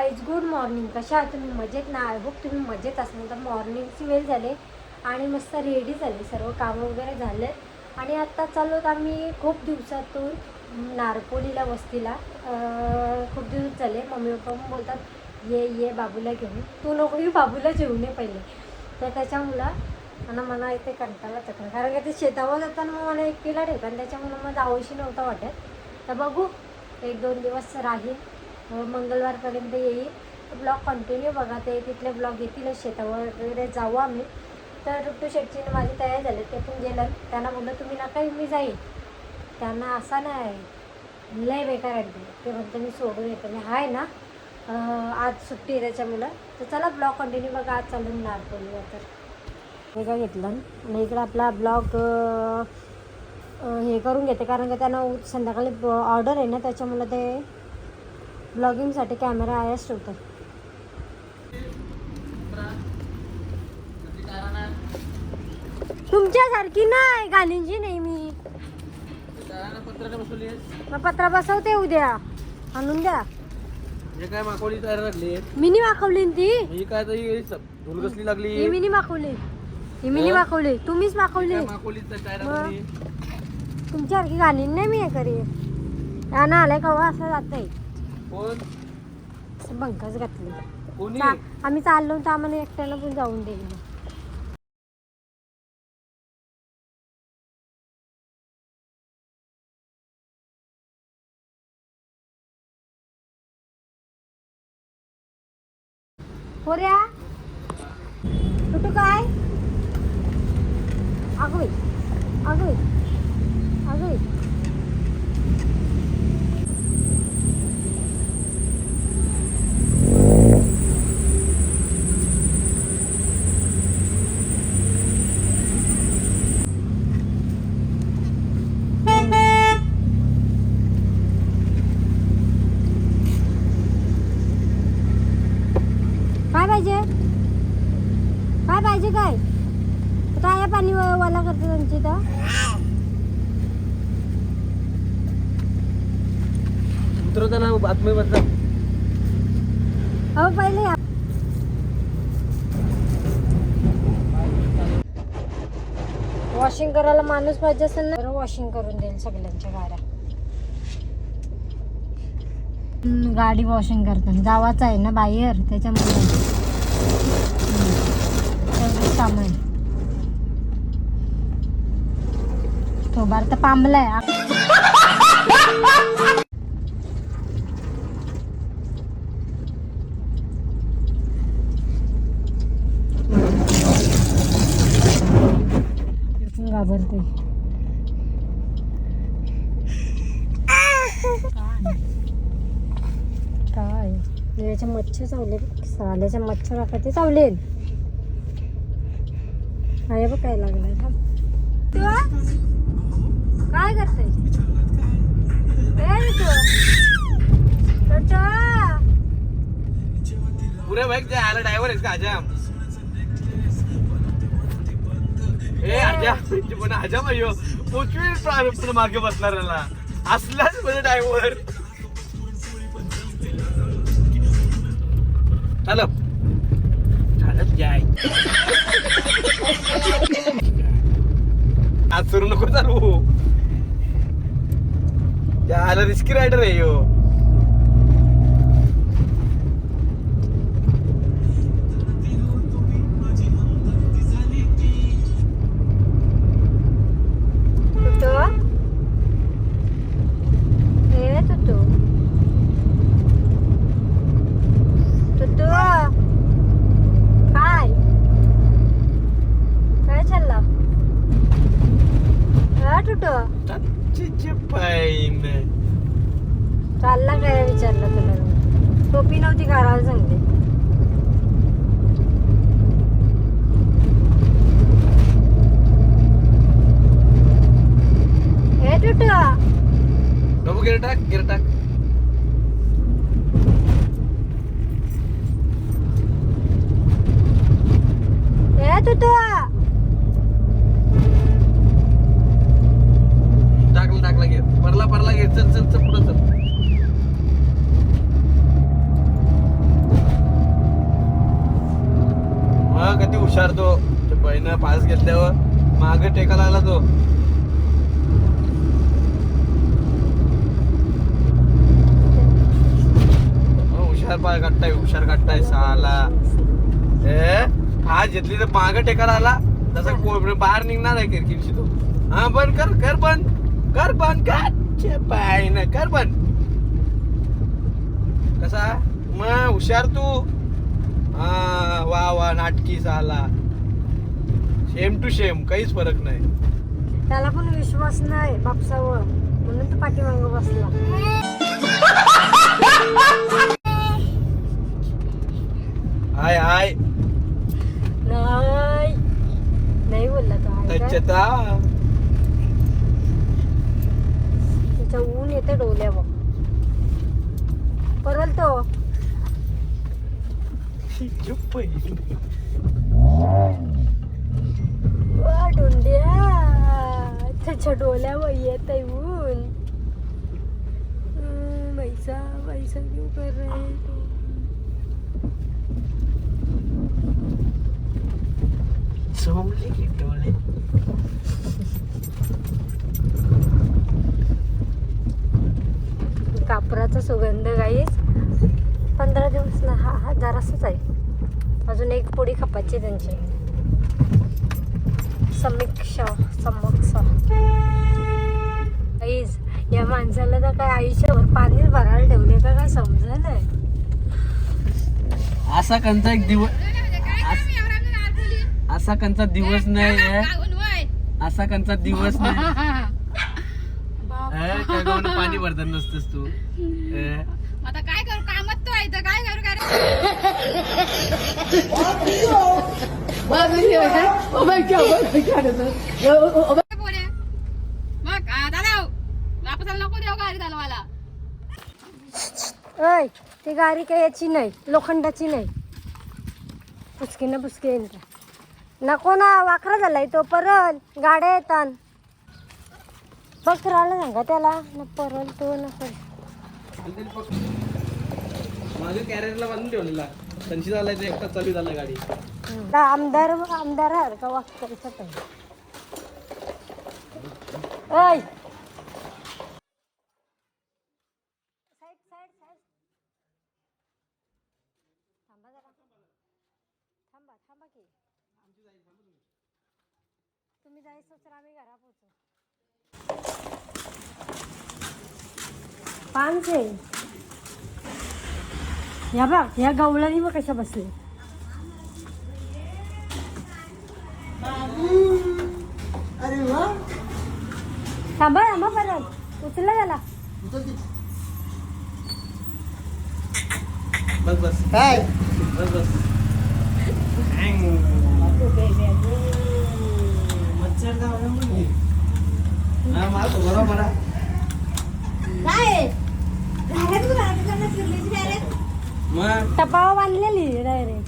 Guys, good morning. कशा आहात तुम्ही? मजेत ना? आय होप तुम्ही मजेत असणार. तर मॉर्निंगची वेळ झाली आणि मस्त रेडी झाली, सर्व कामं वगैरे झाले आणि आत्ता चाललो आम्ही खूप दिवसातून नारपोलीला वस्तीला. खूप दिवस झाले. मम्मी पप्पा पण बोलतात ये बाबूला घेऊन. तू नको येऊ, बाबूला जेवून ये पहिले. तर त्याच्यामुळं आणि मला इथे कंटाळा चक्र, कारण का ते शेतावर जाताना मग मला एकटीला ठेवतात आणि त्याच्यामुळं मग जावंशी नव्हता वाटत. तर बघू, 1-2 दिवस राहील, मंगळवारपर्यंत येईल. ब्लॉग कंटिन्यू बघा, ते तिथले ब्लॉग येतीलच. शेतावर वगैरे जाऊ आम्ही. तर रुट्टू शेटचीने माझी तयार झाले, ते पण गेलं. त्यांना बोललं तुम्ही नका, मी जाईल. त्यांना असा नाही, लय बेकार आहे ते म्हणतं मी सोडून येतो. मी आहे ना, आज सुट्टी आहे त्याच्यामुळं. तर चला ब्लॉग कंटिन्यू बघा. आज चालून नारपोलीवर. तर हे काय घेतलं आणि इकडं आपला ब्लॉग हे करून घेते, कारण का त्यांना संध्याकाळी ऑर्डर आहे ना, त्याच्यामुळं ते ब्लॉगिंगसाठी कॅमेरा आयाच ठेवतात. तुमच्यासारखी नाही, गाणींची नाही मी. मग पत्रा बसवते उद्या, आणून द्या. हे काय माकवली तयार लागली? मिनी माखवली ती. ही काय तरी धूल कसली लागली? ही मिनी माखवली, ही मिनी माखवली. तुम्हीच माखवली. माकवलीचं काय लागली? तुमच्यासारखी गाणी नाही मी हे करी. त्यानं आलाय कवा असं जात आहे. कोण? असं बंकच घातली. कोणी? आम्ही चाललो तर आम्हाला एकट्याला पण जाऊन देईल. पोऱ्या कुठं काय? अगोय अगोय अगोय. काय पाहिजे? काय पाहिजे? काय काय पाणी वाला करते त्यांची तर. उतरवताना बातमी बदला. हो पहिले वॉशिंग करायला माणूस पाहिजे असेल ना, वॉशिंग करून देईल सगळ्यांच्या गाड्या. गाडी वॉशिंग करताना जावाचं आहे ना बाहेर, त्याच्यामुळे तेवढंच काम आहे. तो बार तर पांबलाय. घाबरते. काय याच्या मच्छर चावले, साल्याच्या मच्छर आता ते चावलेल. आहे बघ काय लागलाय. काय करते? पुरे भाई ते आला ड्रायव्हर आहेस का आजाम? ए आजाम पण आजाम अयो पोचवी मागे बसणार ना असलाच म्हणजे ड्रायव्हर. चालप चालत जाय. आज सुरू नको चालू. त्याला रिस्की रायडर आहे यो. चालला काय विचारलं तुला? टोपी नव्हती घालायला सांगते. हे टुटू गिर टाक गिर टाक. हे टुटू टाकला घे. परला घे. चल पुढं चल. हुशार तो बहिण पास घेतल्यावर मागे टेकायला आला तो. हुशार काढताय साला. हा घेतली तर मागे टेकायला आला तसा बाहेर निघणार आहे किरकिरशी तो. हा बंद कर बंद कर बंद. कसा मग हुशार तू. हा वा नाटकी साला. सेम टू सेम काहीच फरक नाही. त्याला पण विश्वास नाही बापसावर म्हणून तो पाठीमागे बसला. हाय नाही बोलला तो. त्याच्या ऊन येते डोल्यावर परल तो. डोंड्या त्याच्या डोल्यावर येत ऊन. पैसा क्यों कर रहे तो. कापराचा सुगंध गाईस. 15 दिवस ना हा जरासच आहे. अजून एक पोळी खपायची त्यांची. समीक्षा गाईस या माणसाला तर काय आयुष्यावर पाणी भरायला ठेवले का काय समजा नाही. असा कंचा एक दिवस असा कंचा दिवस नाही. असा कंचा दिवस नाही. काय गावनं पाणी भरतात नसतस तू. आता काय करू कामच तो आहे तर काय करू मग दादा वापस नको देऊ गाडी चालवायला. ओय ती गाडी काही याची नाही लोखंडाची नाही. पुचके नको ना वाकरा झालाय तो. परल गाड्या येतात बघ राहिला सांगा त्याला ना परल तो ना माझ्या कॅरियरला बांधून ठेवलेला. त्यांची झालाय ते एकटा चालू झाला गाडी. आमदार का वागतो. ओय थांबा की तुम्ही जायचं तर आम्ही घरा पोहोचू. 5 आहे या बघ. या गवळणी मग कशा बसले. थांबा परत उचलला त्याला. बस काय बस टपावा बांधलेली डायरेक्ट.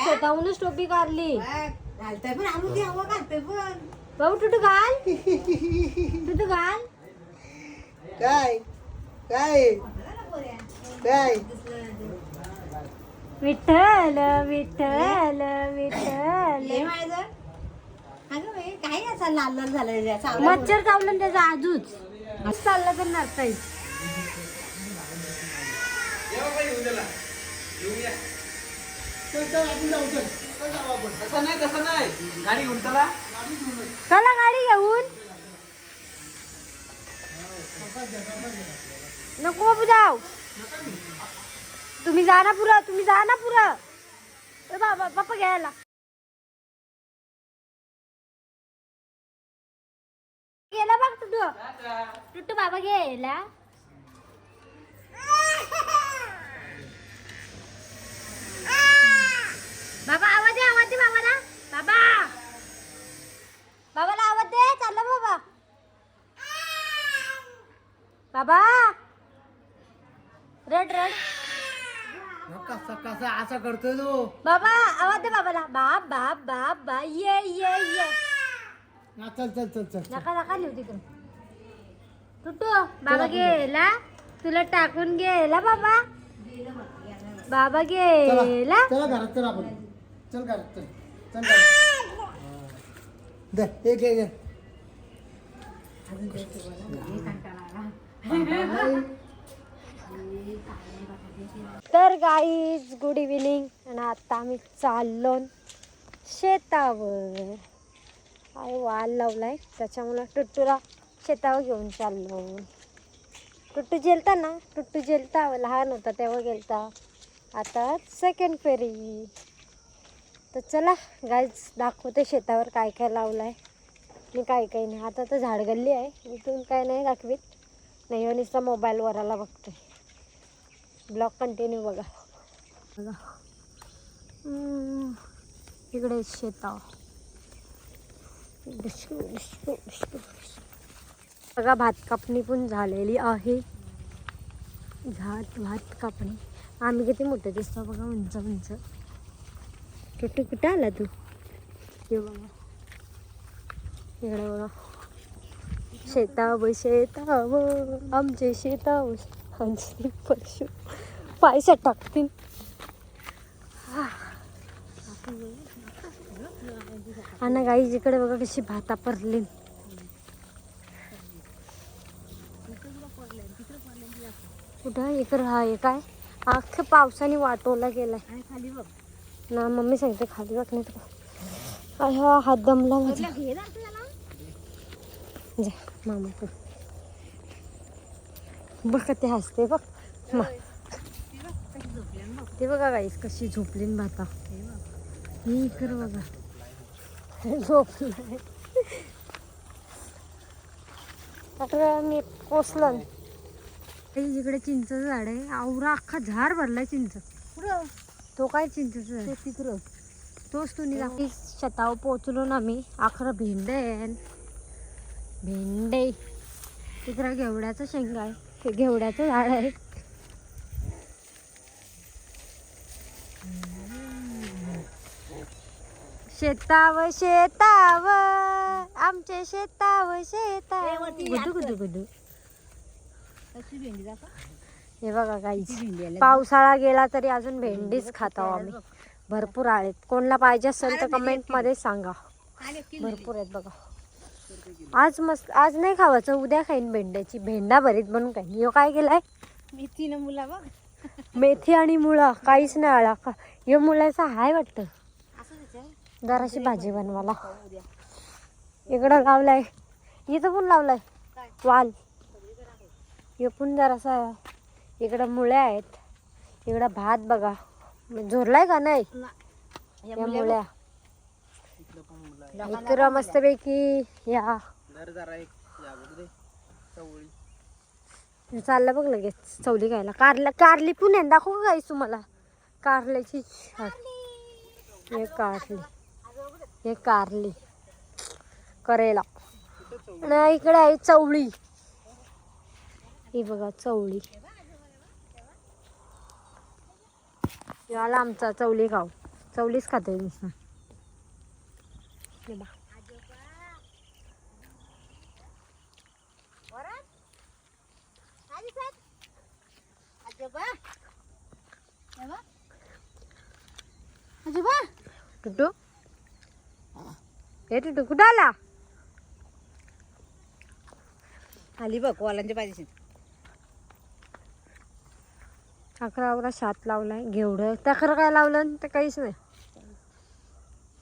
स्वतःहूनच टोपी काढली. भाऊ टुटू घाल. काय विठ्ठल काय असा लाल लाल झालं. मच्छर चावलं त्याचा आजूच चालला तर नसताय. तसं नाही गाडी घेऊन चला गाडी घेऊन. नको बाबू जाऊ. तुम्ही जा ना पुरं. बाबा पप्पा घ्यायला गेला बघ. टुटू बाबा घ्यायला. बाबा आवाज दे बाबाला. बाबाला आवाज दे. चालला बाबा रड कसा असा करतोय तो. बाबा आवाज दे बाबाला. बाप ये चल नका लिहू तिकडे. टुटू बाबा गेला. तुला टाकून गेला बाबा. बाबा गेला. चला घरात चल आपण. चल घरात चल. चल घरात. दे एक एक. तर गाईज गुड इव्हिनिंग. आणि आता आम्ही चाललो शेतावर. आहे वाल लावलाय त्याच्यामुळे टुट्टूला शेतावर घेऊन चाललो. टुट्टू जेलता ना, टुट्टू जेलता लहान होता तेव्हा गेलता. आता सेकंड फेरी. तर चला गाईज दाखवते शेतावर काय काय लावलाय मी काय काय नाही. आता तर झाडगल्ली आहे, इथून काय नाही दाखवीत. नाही नुसता मोबाईलवर आला बघते. ब्लॉग कंटिन्यू बघा. बघा इकडे शेतावर बघा भात कापणी पण झालेली आहे. भात कापणी. आम्ही किती मोठे दिसतो बघा, उंच उंच. कुठे कुठे आला तू? हे बघा इकडे बघा शेताव शेताव आमचे शेताव आमचे पशु पैसे टाकतील. आणि गाई इकडे बघा कशी भाता परली. कुठं इकडं हा हे काय अख्खं पावसाने वाटवला गेलाय खाली बघ ना. मम्मी सांगते खाली बघ नाही तर हा हात दमला माझा. जा मामा तू बघ ते हसते बघ. ते बघा गाईस कशी झोपली भाता. हे इकडे बघा झोपलाय. आता मी कोसलन. इकडे चिंचचं झाड आहे. आवरा अख्खा झाड भरलाय चिंच. तो काय चिंचचं झाड तिकडं तोच तुम्ही शेतावर पोचलो ना आम्ही. अखरं भेंडे तिकडं घेवड्याचं शेंगा आहे. ते घेवड्याचं झाड आहे. शेताव शेताव आमचे शेताव शेताव गुदू गुदू गुदू. हे बघा काही पावसाळा गेला तरी अजून भेंडीच खातो आम्ही. भरपूर आहेत. कोणाला पाहिजे असेल तर कमेंट मध्ये सांगा. भरपूर आहेत बघा. आज मस्त आज नाही खावायचं, उद्या खाईन भेंड्याची. भेंडा भरीत बनून खाईन. ह्यो काय केलाय मेथी न मुला बघ. मेथी आणि मुळा काहीच नाही आला. ह्यो मुळ्याचा हाय वाटतं. जराशी भाजी बनवाला. इकडं लावलाय, इथं पण लावलाय वाल. हे पण जरासा इकडं मुळ्या आहेत. इकडं भात बघा झोरलाय का नाही या मुळ्या. इकडं मस्तपैकी या चाललं बघ लगेच चवली खायला. कारली पण आहे. दाखवू का गाईस तुम्हाला कारल्याची. हे कारली करेला. आणि इकडे आहे चवळी. ही बघा चवळी. याला आमचा चवली खाऊ. चवलीच खाते मी. टुटू हे टुटू कुठं आला? खाली बघ वालांच्या पाहिजे. अकरा शात लावलाय. घेवडं त्याकडं काय लावलं तर काहीच नाही.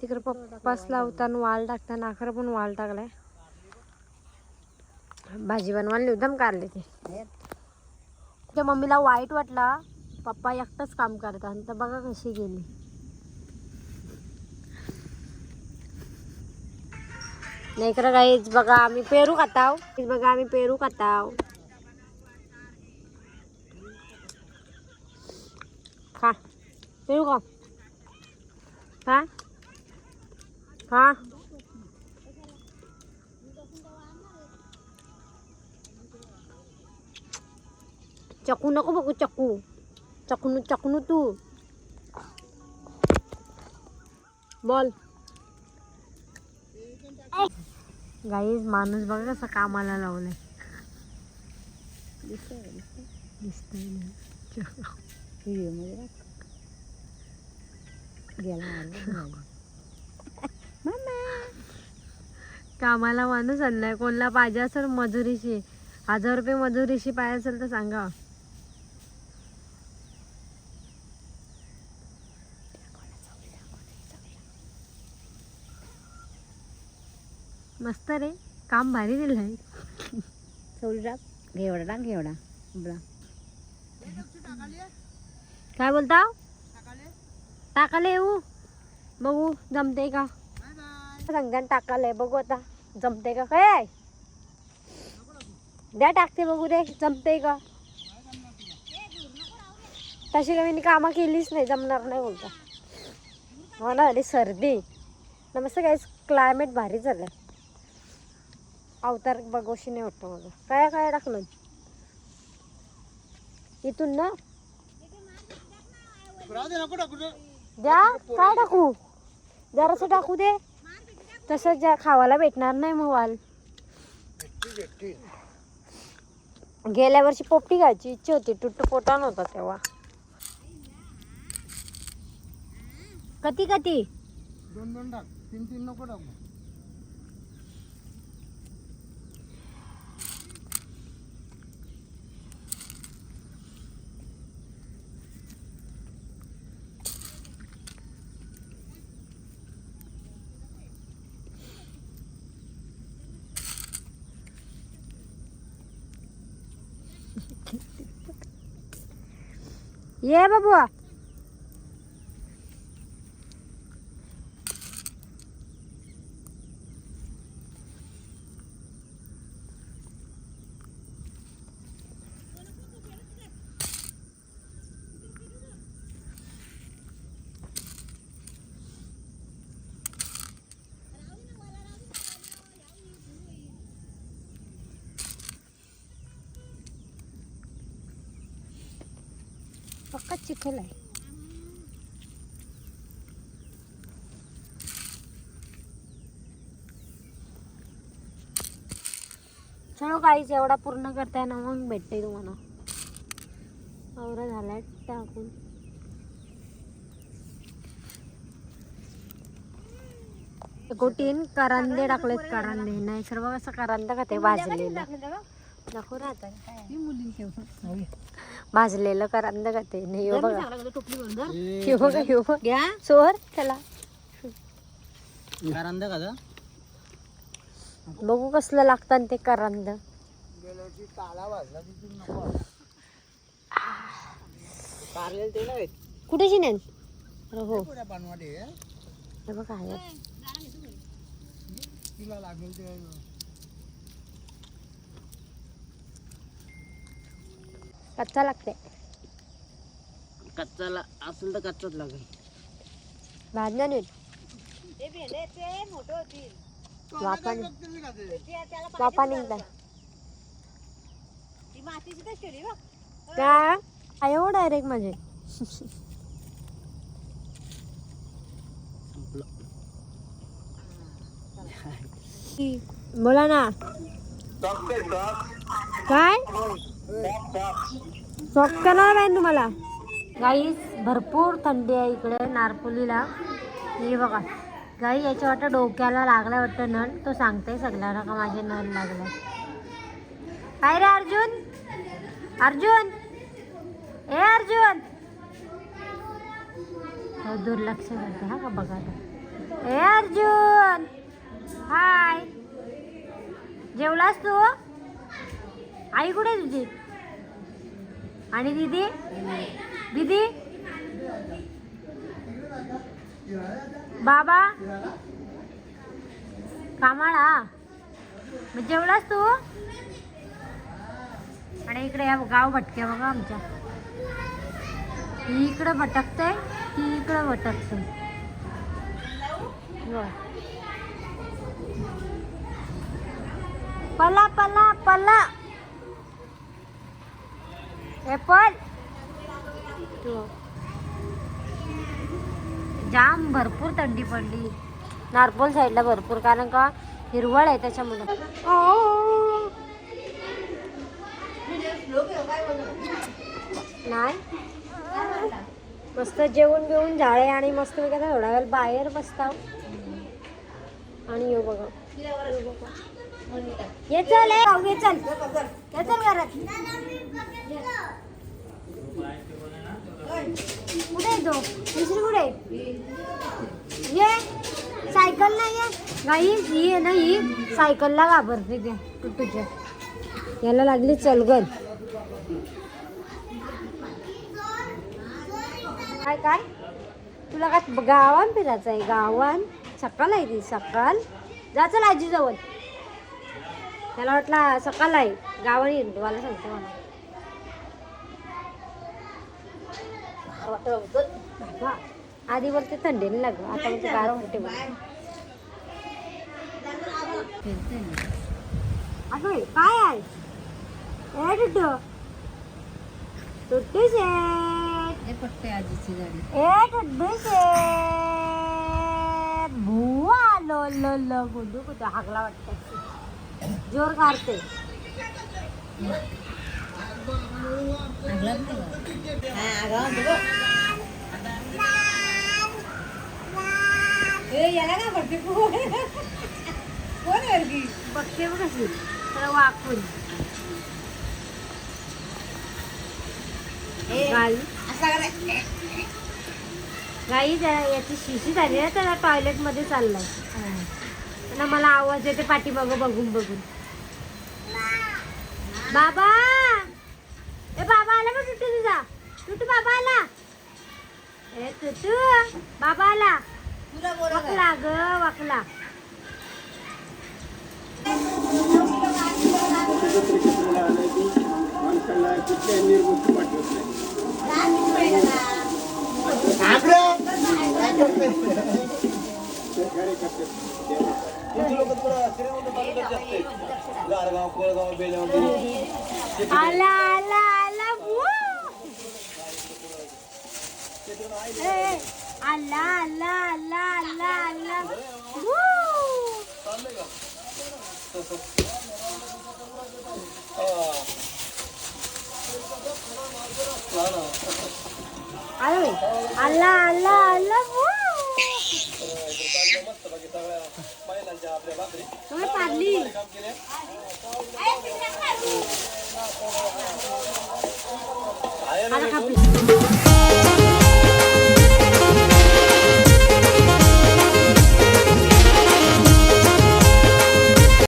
तिकडं पप्पास लावताना वाल टाकताना अकरा पण वाल टाकलाय. भाजी बनवायला एकदम कारले ते. त्या मम्मीला वाईट वाटला पप्पा एकटंच काम करतात. तर बघा कशी गेली. नाही खरं काहीच बघा आम्ही पेरू खाताव. बघा आम्ही पेरू खाताव. खा पेरू खा. खा खा. चकू नको बघू. चकू तू बोल. गाईज माणूस बघा कसं कामाला लावलंय. कामाला माणूस आणलाय, कोणला पाहिजे असेल मजुरीशी, 1000 रुपये मजुरीशी पाहिजे असेल तर सांगा. मस्त रे, काम भारी दिलंय. घेवडा काय बोलता? टाकाले येऊ, बघू जमते का. संगण टाकालंय, बघू आता जमते का. काय द्या टाकते, बघू रे जमते का. तशी काय मी कामं केलीच नाही, जमणार नाही बोलता. मला आली सर्दी. नमस्ते काय, क्लायमेट भारी झालं. अवतार बघोशी नाही वाटतं मला. काय काय टाकलं इथून ना, द्या काय टाकू, जरासं टाकू दे. तसं ज्या खावायला भेटणार नाही मग वाल. गेल्या वर्षी पोपटी खायची इच्छा होती, टुट्टू पोटा नव्हता तेव्हा. कती 2 टाक, 3 नको टाकू. ये बाबू. पक्का चिखल आहे. चलो काहीच एवढा पूर्ण करताय ना, मग भेटते तुम्हाला. आवरा झालाय टाकून. गोटीन करांदे टाकलेत. करांदे नाही सर्व कसं करांदा का ते भाजलेलं नको राहतं. भाजलेलं करांदा का ते नाही. हो बघा, हो बघा, हो बघा सोर त्याला करांदा का बघू कसलं लागतं ते करांद. कुठे शिनेन हो हे बघा आहे. कच्चा लागते. कच्चाला असेल तर कच्चाच लागेल. भाजण्या नीट वापा निघतात. काय आहे डायरेक्ट माझे. बोला ना काय शॉक करणार आहे तुम्हाला. गाईस भरपूर थंडी आहे इकडे नारपोलीला. हे बघा गाई याच्या वाटतं डोक्याला लागला वाटतं नळ. तो सांगते सगळ्यांना का माझे नळ लागले. काय रे अर्जुन, अर्जुन ए अर्जुन. दुर्लक्ष करते हा का बघा. ए अर्जुन हाय, जेवलास तू. आई कुठे तुझी आणि दीदी. दीदी बाबा कामाला. मग जेवलास तू. आणि इकडे या गाव भटक्या बघा आमच्या. ही इकडं भटकते, ती इकडं भटकते. पला पला पला एप्पल. जाम भरपूर थंडी पडली नारपोल साईडला भरपूर, कारण का हिरवळ आहे त्याच्यामुळे. नाही मस्त जेवण बिवून झाले आणि मस्त मी काय थोडा वेळ बाहेर बसताव आणि येऊ बघा ये चल ये चल ये चल घरात कुठे आहे तो दुसरी कुठे ये सायकल नाही आहे गाई ही आहे ना ही सायकलला घाबरते ते तुझ्या याला लागली चलगल काय काय तुला काय गावान फिरायचं आहे गावान सकाळ आहे ती सकाळ जा चल आजीजवळ त्याला वाटला सकाळ आहे गावाने येईल तुम्हाला सांगतो मला आधी बोलते थंडीने लागलं आता बोलते गार होते अगं काय आहे ए टुट्टू टुट्टू शेट पट्टे आजीची गाडी ए टुट्टू शेट भुवा लो लो लो गुड्डू कुठं हागला वाटतं जोर काढते याला का पडते कोण आहे बघते बघ कशी त्याला वाकून गाई याची शिशी झाली ना त्याला टॉयलेट मध्ये चाललाय ना मला आवाज येते पाठीमागं बघून बघून बाबा ए बाबा आला का टुटू तुझा टुटू बाबा आला ए टुटू बाबा आला वाकला ग वाकला आला आला आला आला आला आला आला आला आला आला आला पाडली आता